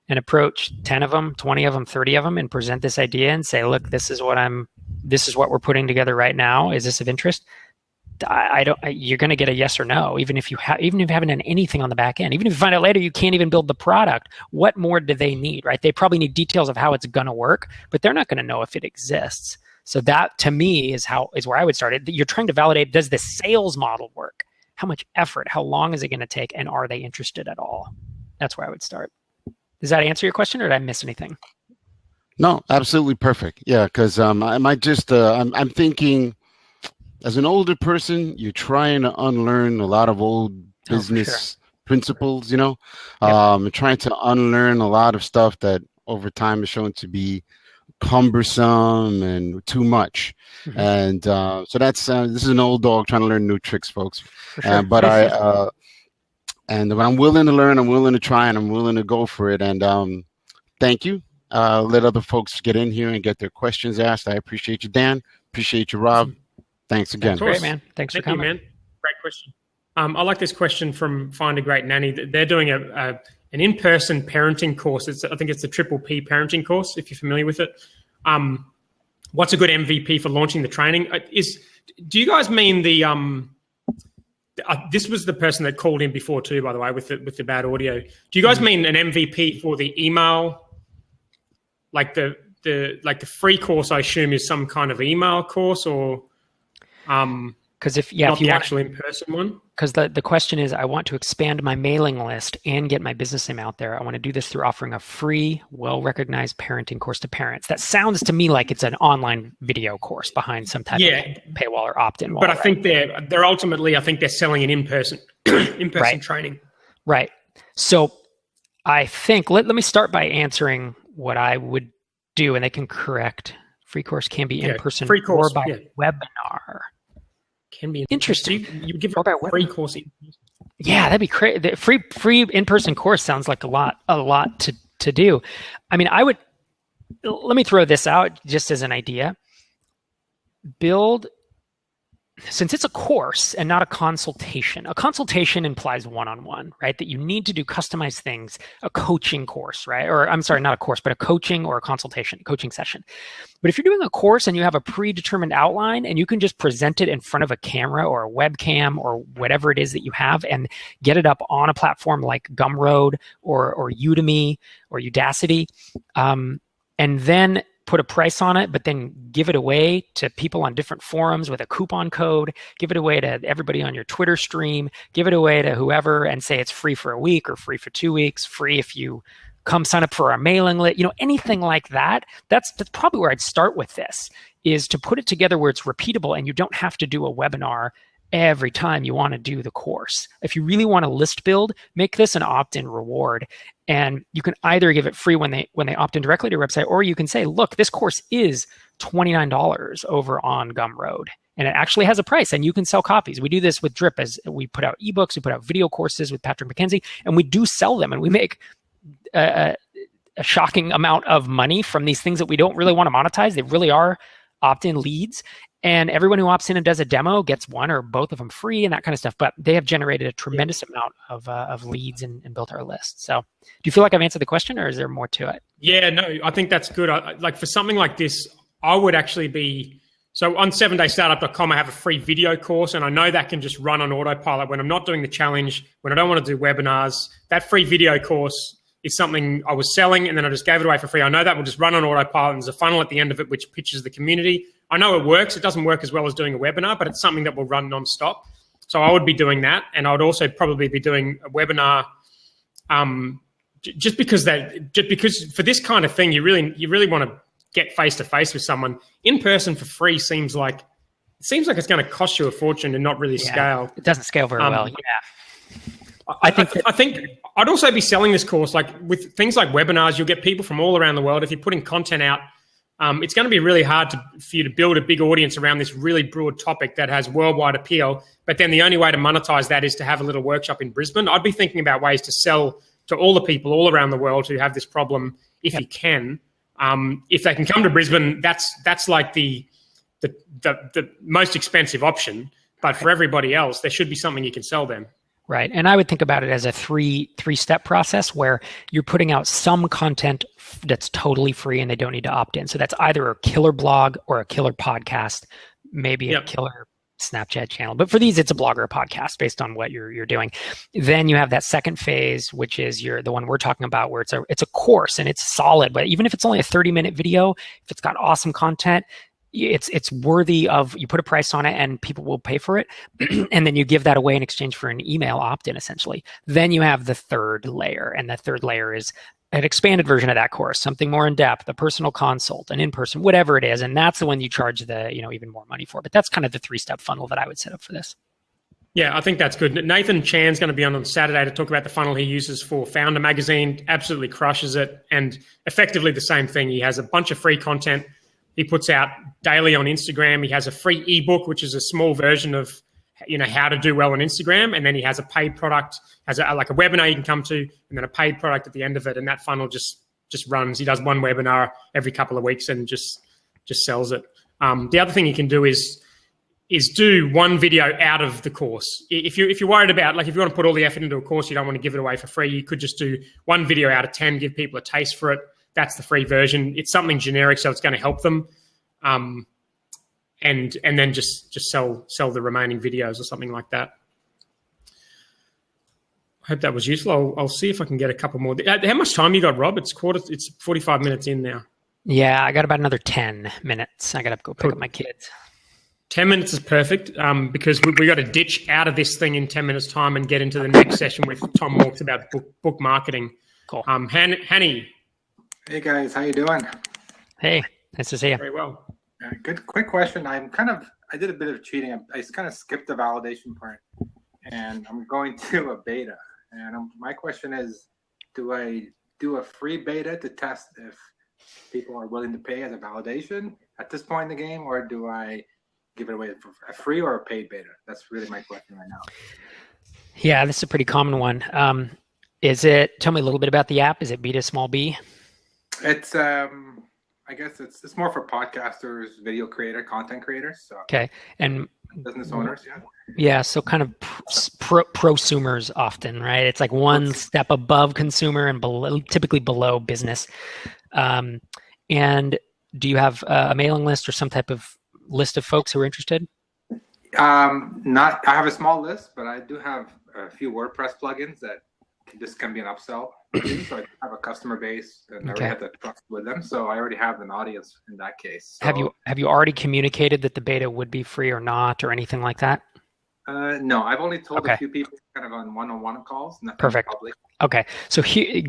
and approach 10 of them, 20 of them, 30 of them, and present this idea and say, look, this is what we're putting together right now. Is this of interest? You're going to get a yes or no, even if you haven't done anything on the back end. Even if you find out later you can't even build the product, what more do they need, right? They probably need details of how it's going to work, but they're not going to know if it exists. So that, to me, is where I would start it. You're trying to validate, does the sales model work? How much effort? How long is it going to take? And are they interested at all? That's where I would start. Does that answer your question, or did I miss anything? No, absolutely perfect. Yeah, because I'm thinking, as an older person, you're trying to unlearn a lot of old business principles, Yep. Trying to unlearn a lot of stuff that over time is shown to be cumbersome and too much. Mm-hmm. And so that's this is an old dog trying to learn new tricks, folks. Sure. But when I'm willing to learn, I'm willing to try, and I'm willing to go for it. And thank you. Let other folks get in here and get their questions asked. I appreciate you, Dan. Appreciate you, Rob. Thanks again. Great, man. Thanks for coming. You, man. Great question. I like this question from Find a Great Nanny. They're doing an in-person parenting course. I think it's the Triple P parenting course, if you're familiar with it. What's a good MVP for launching the training? Do you guys mean the this was the person that called in before too, by the way, with the bad audio. Do you guys mean an MVP for the email? Like the free course, I assume, is some kind of email course, or because if you want actual in-person one. Because the question is, I want to expand my mailing list and get my business name out there. I want to do this through offering a free, well-recognized parenting course to parents. That sounds to me like it's an online video course behind some type of paywall or opt-in wall. But I think they're ultimately, I think they're selling an in-person training. Right. So I think let me start by answering what I would do, and they can correct. Free course can be in-person or by webinar. Can be interesting. You would give a free course. Yeah, that'd be great. The free in-person course sounds like a lot to do. I mean, let me throw this out just as an idea. Since it's a course and not a consultation implies one-on-one, right? That you need to do customized things, a coaching course, right? Or I'm sorry, not a course, but a coaching or a coaching session. But if you're doing a course and you have a predetermined outline and you can just present it in front of a camera or a webcam or whatever it is that you have and get it up on a platform like Gumroad or Udemy or Udacity, and then put a price on it, but then give it away to people on different forums with a coupon code, give it away to everybody on your Twitter stream, give it away to whoever and say it's free for a week or free for 2 weeks, free if you come sign up for our mailing list, anything like that. That's probably where I'd start with this, is to put it together where it's repeatable and you don't have to do a webinar every time you want to do the course. If you really want to list build, make this an opt-in reward. And you can either give it free when they opt in directly to your website, or you can say, look, this course is $29 over on Gumroad. And it actually has a price, and you can sell copies. We do this with Drip, as we put out ebooks, we put out video courses with Patrick McKenzie, and we do sell them, and we make a shocking amount of money from these things that we don't really want to monetize. They really are opt-in leads. And everyone who opts in and does a demo gets one or both of them free and that kind of stuff. But they have generated a tremendous amount of leads and built our list. So do you feel like I've answered the question, or is there more to it? Yeah, no, I think that's good. Like for something like this, I would actually be... So on 7daystartup.com, I have a free video course, and I know that can just run on autopilot when I'm not doing the challenge, when I don't want to do webinars. That free video course is something I was selling, and then I just gave it away for free. I know that will just run on autopilot, and there's a funnel at the end of it which pitches the community. I know it works. It doesn't work as well as doing a webinar, but it's something that will run nonstop. So I would be doing that, and I would also probably be doing a webinar, just because for this kind of thing, you really want to get face to face with someone. In person for free seems like it's going to cost you a fortune and not really scale. It doesn't scale very well. Yeah. I think I'd also be selling this course, like with things like webinars. You'll get people from all around the world. If you're putting content out it's going to be really hard for you to build a big audience around this really broad topic that has worldwide appeal. But then the only way to monetize that is to have a little workshop in Brisbane. I'd be thinking about ways to sell to all the people all around the world who have this problem, if you can. If they can come to Brisbane, that's like the most expensive option. But for everybody else, there should be something you can sell them. Right. And I would think about it as a three-step process where you're putting out some content that's totally free and they don't need to opt in. So that's either a killer blog or a killer podcast, maybe a killer Snapchat channel. But for these, it's a blog or a podcast based on what you're doing. Then you have that second phase, which is the one we're talking about, where it's a course and it's solid. But even if it's only a 30-minute video, if it's got awesome content, it's worthy of, you put a price on it and people will pay for it. And then you give that away in exchange for an email opt-in, essentially. Then you have the third layer, and the third layer is an expanded version of that course, something more in depth, a personal consult, an in-person, whatever it is. And that's the one you charge even more money for. But that's kind of the three-step funnel that I would set up for this. Yeah, I think that's good. Nathan Chan's going to be on Saturday to talk about the funnel he uses for Founder Magazine. Absolutely crushes it. And effectively the same thing. He has a bunch of free content he puts out daily on Instagram. He has a free ebook, which is a small version of how to do well on Instagram. And then he has a paid product, has like a webinar you can come to, and then a paid product at the end of it. And that funnel just runs. He does one webinar every couple of weeks and just sells it. The other thing you can do is do one video out of the course. If you're worried about, like, if you want to put all the effort into a course, you don't want to give it away for free, you could just do one video out of 10, give people a taste for it. That's the free version. It's something generic, so it's going to help them. And then just sell the remaining videos or something like that. I hope that was useful. I'll see if I can get a couple more. How much time you got, Rob? It's 45 minutes in now. Yeah, I got about another 10 minutes. I got to go pick up my kids. 10 minutes is perfect because we got to ditch out of this thing in 10 minutes time and get into the next session with Tom Walks about book marketing. Cool. Hanny. Hey guys, how you doing? Hey, nice to see you. Very well. Good. Quick question. I did a bit of cheating. I kind of skipped the validation part, and I'm going to a beta. And my question is, do I do a free beta to test if people are willing to pay as a validation at this point in the game, or do I give it away for a free or a paid beta? That's really my question right now. Yeah, this is a pretty common one. Tell me a little bit about the app. Is it beta small b? It's I guess it's more for podcasters, content creators. So okay, and business owners, yeah. Yeah, so kind of prosumers often, right? It's like one step above consumer and typically below business. And do you have a mailing list or some type of list of folks who are interested? I have a small list, but I do have a few WordPress plugins that this can be an upsell. So I have a customer base and I already have the trust with them. So I already have an audience in that case. So, have you already communicated that the beta would be free or not or anything like that? No, I've only told a few people kind of on one-on-one calls. Perfect. Public. Okay. So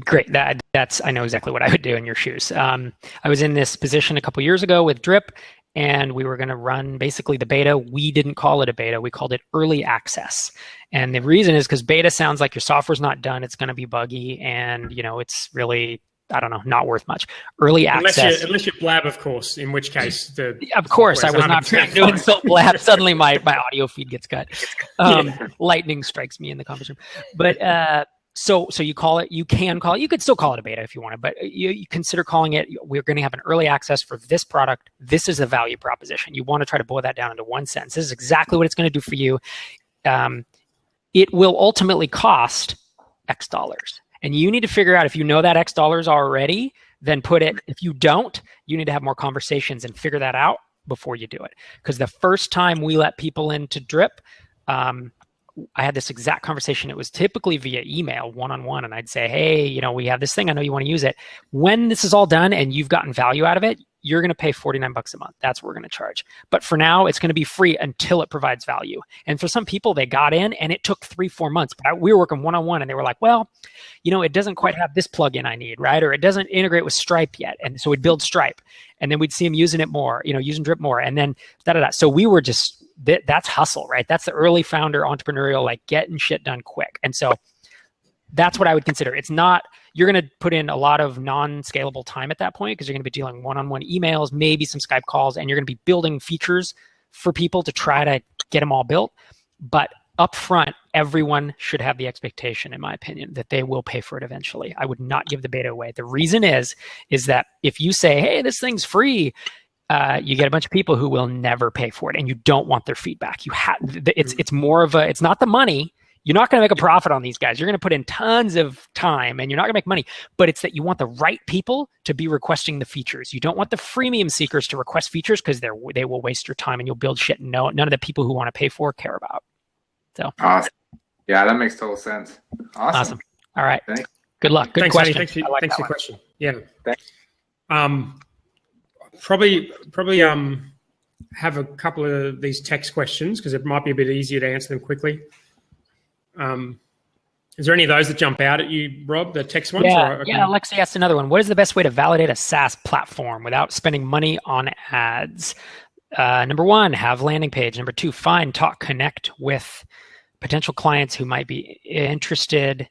great. That's I know exactly what I would do in your shoes. I was in this position a couple years ago with Drip, and we were going to run basically the beta. We didn't call it a beta. We called it early access. And the reason is because beta sounds like your software's not done. It's going to be buggy. And, it's really, I don't know, not worth much. Early access. Unless you blab, of course, in which case. Of course, I was not trying to insult blab. Suddenly my audio feed gets cut. Lightning strikes me in the conference room. But so you call it, you could still call it a beta if you want to, but you consider calling it, we're going to have an early access for this product. This is a value proposition. You want to try to boil that down into one sentence. This is exactly what it's going to do for you. It will ultimately cost X dollars. And you need to figure out if you know that X dollars already, then put it. If you don't, you need to have more conversations and figure that out before you do it. Because the first time we let people into Drip, I had this exact conversation. It was typically via email, one-on-one, and I'd say, hey, we have this thing. I know you want to use it. When this is all done and you've gotten value out of it, you're going to pay $49 a month. That's what we're going to charge. But for now, it's going to be free until it provides value. And for some people, they got in and it took 3-4 months. But we were working one-on-one and they were like, well, it doesn't quite have this plugin I need, right? Or it doesn't integrate with Stripe yet. And so we'd build Stripe. And then we'd see them using it more, using Drip more. And then da-da-da. So we were just, that's hustle, right? That's the early founder entrepreneurial, like getting shit done quick. And so That's what I would consider. It's not, you're going to put in a lot of non-scalable time at that point because you're going to be dealing one-on-one emails, maybe some Skype calls, and you're going to be building features for people to try to get them all built. But up front, everyone should have the expectation, in my opinion, that they will pay for it eventually. I would not give the beta away. The reason is that if you say, hey, this thing's free, you get a bunch of people who will never pay for it, and you don't want their feedback. It's more of it's not the money. You're not going to make a profit on these guys. You're going to put in tons of time and you're not going to make money, but it's that you want the right people to be requesting the features. You don't want the freemium seekers to request features because they will waste your time and you'll build shit none of the people who want to pay for care about. So awesome. Yeah, that makes total sense. Awesome. All right. Thanks. Good luck. Good question. Thanks for your question. Yeah. Thanks. Probably have a couple of these text questions because it might be a bit easier to answer them quickly. Is there any of those that jump out at you, Rob, the text ones? Yeah, Alexi asked another one. What is the best way to validate a SaaS platform without spending money on ads? Number one, have landing page. Number two, find, talk, connect with potential clients who might be interested.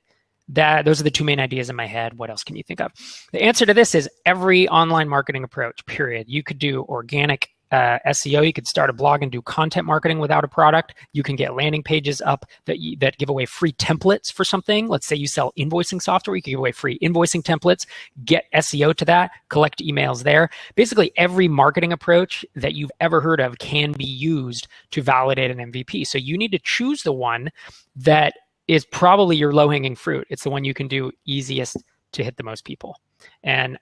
Those are the two main ideas in my head. What else can you think of? The answer to this is every online marketing approach, period. You could do organic SEO. You could start a blog and do content marketing without a product. You can get landing pages up that give away free templates for something. Let's say you sell invoicing software. You can give away free invoicing templates, get SEO to that, collect emails there. Basically, every marketing approach that you've ever heard of can be used to validate an MVP. So you need to choose the one that is probably your low-hanging fruit. It's the one you can do easiest to hit the most people. And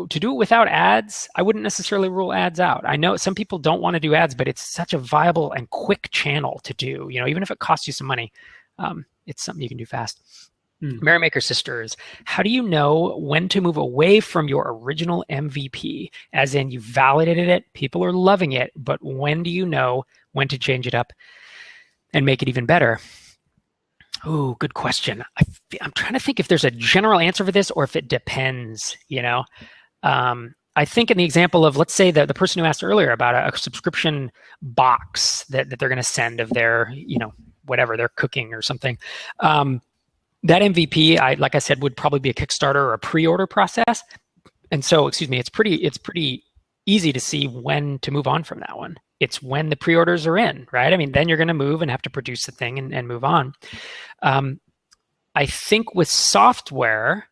to do it without ads, I wouldn't necessarily rule ads out. I know some people don't want to do ads, but it's such a viable and quick channel to do. Even if it costs you some money, it's something you can do fast. Merrymaker Sisters, how do you know when to move away from your original MVP? As in, you validated it, people are loving it, but when do you know when to change it up and make it even better? Oh, good question. I'm trying to think if there's a general answer for this or if it depends, I think in the example of, let's say the person who asked earlier about a subscription box that they're going to send of their, whatever they're cooking or something. That MVP, like I said, would probably be a Kickstarter or a pre-order process. And so, it's pretty easy to see when to move on from that one. It's when the pre-orders are in, right? I mean, then you're going to move and have to produce the thing and move on. I think with software,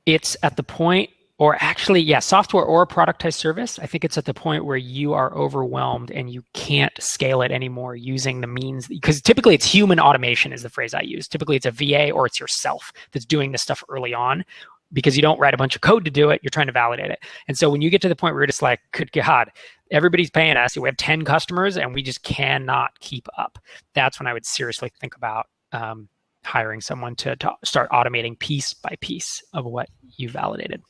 it's at the point, or actually, software or a productized service, I think it's at the point where you are overwhelmed and you can't scale it anymore using the means, because typically it's human automation is the phrase I use. Typically it's a VA or it's yourself that's doing this stuff early on, because you don't write a bunch of code to do it, you're trying to validate it. And so when you get to the point where you're just like, good God, everybody's paying us, we have 10 customers and we just cannot keep up. That's when I would seriously think about hiring someone to start automating piece by piece of what you validated.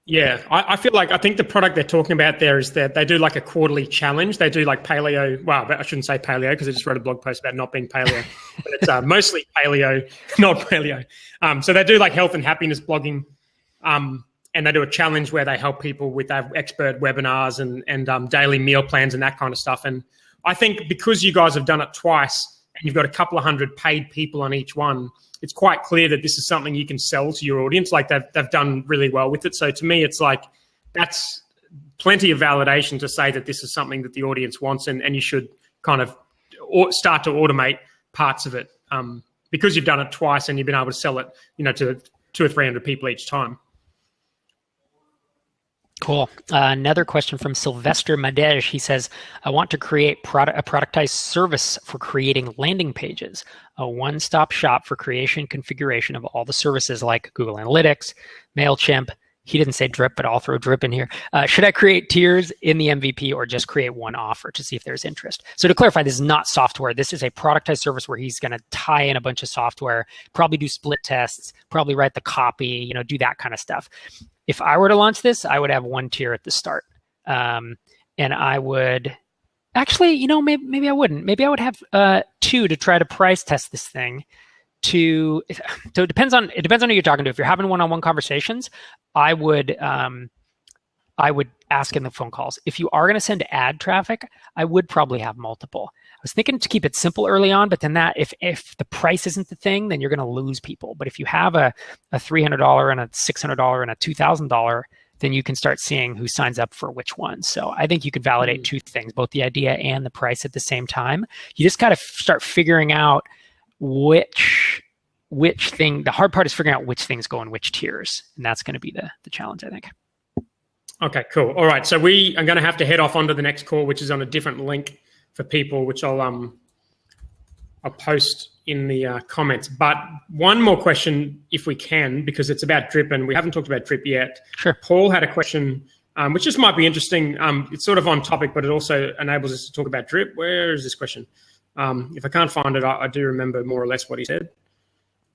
Yeah, I think the product they're talking about there is that they do like a quarterly challenge. They do like paleo. Well, I shouldn't say paleo because I just wrote a blog post about not being paleo, but it's mostly paleo, not paleo. So they do like health and happiness blogging. And they do a challenge where they help people with expert webinars and daily meal plans and that kind of stuff. And I think because you guys have done it twice and you've got a couple of hundred paid people on each one, it's quite clear that this is something you can sell to your audience. Like they've done really well with it. So to me, it's like that's plenty of validation to say that this is something that the audience wants, and you should kind of start to automate parts of it because you've done it twice and you've been able to sell it, to 200 or 300 people each time. Cool. Another question from Sylvester Madej. He says, I want to create a productized service for creating landing pages, a one-stop shop for creation, configuration of all the services like Google Analytics, MailChimp. He didn't say drip, but I'll throw drip in here. Should I create tiers in the MVP or just create one offer to see if there's interest? So to clarify, this is not software. This is a productized service where he's going to tie in a bunch of software, probably do split tests, probably write the copy, do that kind of stuff. If I were to launch this, I would have one tier at the start. And I would actually, maybe I wouldn't. Maybe I would have two to try to price test this thing. So it depends on who you're talking to. If you're having one-on-one conversations, I would ask in the phone calls. If you are going to send ad traffic, I would probably have multiple. was thinking to keep it simple early on, but then if the price isn't the thing, then you're going to lose people. But if you have a $300 and a $600 and a $2,000, then you can start seeing who signs up for which one. So I think you could validate two things, both the idea and the price at the same time. You just got to start figuring out which thing. The hard part is figuring out which things go in which tiers, and that's going to be the challenge, I think. Okay, cool. All right, so we are going to have to head off onto the next call, which is on a different link for people, which I'll post in the comments. But one more question, if we can, because it's about drip, and we haven't talked about drip yet. Sure. Paul had a question, which just might be interesting. It's sort of on topic, but it also enables us to talk about drip. Where is this question? If I can't find it, I do remember more or less what he said,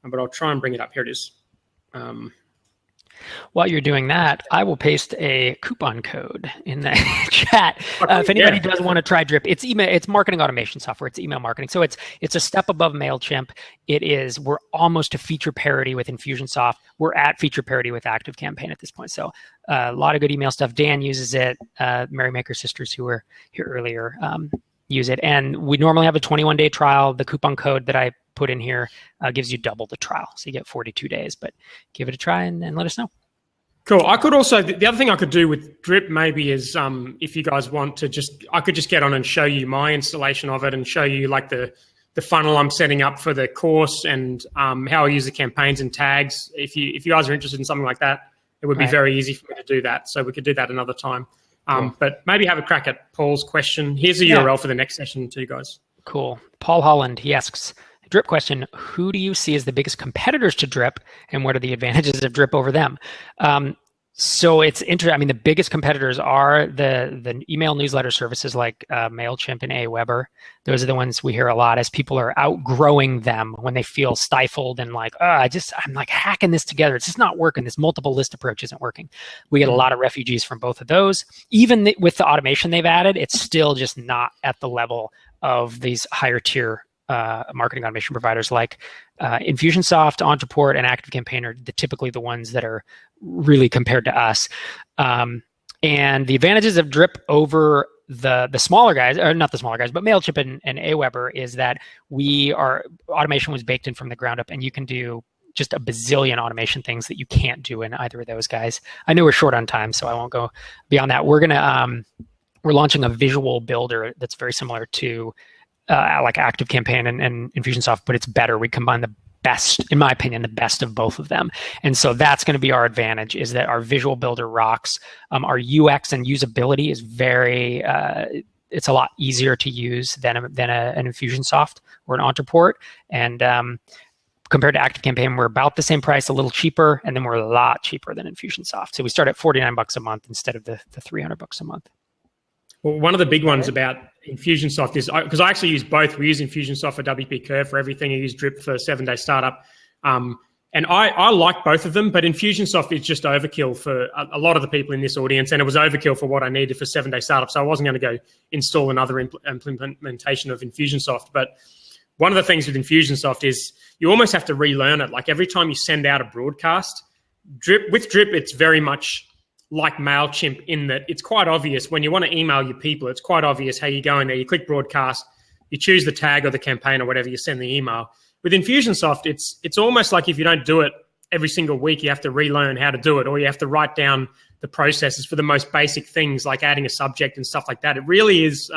but I'll try and bring it up. Here it is. While you're doing that, I will paste a coupon code in the chat. If anybody does want to try Drip, it's email, it's marketing automation software. It's email marketing. So it's a step above MailChimp. We're almost to feature parity with Infusionsoft. We're at feature parity with ActiveCampaign at this point. So a lot of good email stuff. Dan uses it. Merrymaker sisters who were here earlier use it. And we normally have a 21-day trial. The coupon code that I put in here gives you double the trial. So you get 42 days, but give it a try and let us know. Cool. I could also, the other thing I could do with Drip maybe is if you guys want to I could just get on and show you my installation of it and show you like the funnel I'm setting up for the course and how I use the campaigns and tags. If you guys are interested in something like that, it would be very easy for me to do that. So we could do that another time. Cool. But maybe have a crack at Paul's question. Here's the URL for the next session too, guys. Cool. Paul Holland, he asks, Drip question, who do you see as the biggest competitors to Drip and what are the advantages of Drip over them? So it's interesting. I mean, the biggest competitors are the email newsletter services like MailChimp and Aweber. Those are the ones we hear a lot as people are outgrowing them when they feel stifled and like, I'm like hacking this together. It's just not working. This multiple list approach isn't working. We get a lot of refugees from both of those. Even with the automation they've added, it's still just not at the level of these higher tier marketing automation providers like Infusionsoft, Ontraport, and ActiveCampaign are typically the ones that are really compared to us. And the advantages of Drip over the smaller guys, or not the smaller guys, but MailChimp and Aweber is that automation was baked in from the ground up, and you can do just a bazillion automation things that you can't do in either of those guys. I know we're short on time, so I won't go beyond that. We're launching a visual builder that's very similar to like ActiveCampaign and Infusionsoft, but it's better. We combine the best, in my opinion, the best of both of them. And so that's going to be our advantage, is that our visual builder rocks. Our UX and usability is very, it's a lot easier to use than an Infusionsoft or an Ontraport. And compared to ActiveCampaign, we're about the same price, a little cheaper, and then we're a lot cheaper than Infusionsoft. So we start at $49 a month instead of the $300 a month. Well, one of the big ones about Infusionsoft is, because I actually use both. We use Infusionsoft for WP Curve for everything. I use Drip for 7-day startup. And I like both of them, but Infusionsoft is just overkill for a lot of the people in this audience, and it was overkill for what I needed for 7-day startup. So I wasn't going to go install another implementation of Infusionsoft. But one of the things with Infusionsoft is you almost have to relearn it. Like every time you send out a broadcast, with Drip, it's very much like MailChimp in that it's quite obvious when you want to email your people, it's quite obvious how you go in there, you click broadcast, you choose the tag or the campaign or whatever, you send the email. With Infusionsoft, it's almost like if you don't do it every single week, you have to relearn how to do it, or you have to write down the processes for the most basic things like adding a subject and stuff like that. It really is,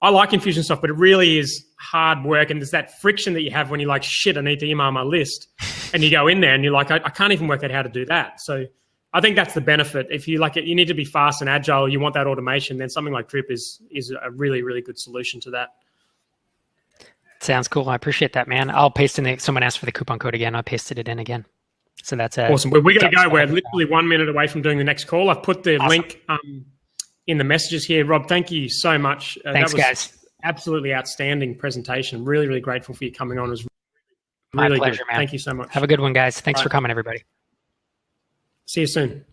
I like Infusionsoft, but it really is hard work. And there's that friction that you have when you're like, shit, I need to email my list. And you go in there and you're like, I can't even work out how to do that. So I think that's the benefit. If you like it, you need to be fast and agile, you want that automation, then something like Drip is a really, really good solution to that. Sounds cool. I appreciate that, man. I'll paste in someone asked for the coupon code again. I pasted it in again. So that's awesome. We're going to go. We're literally 1 minute away from doing the next call. I've put the link in the messages here. Rob, thank you so much. Thanks, that was guys. Absolutely outstanding presentation. Really, really grateful for you coming on. It was really My pleasure, good. man. Thank you so much. Have a good one, guys. Thanks for coming, everybody. See you soon.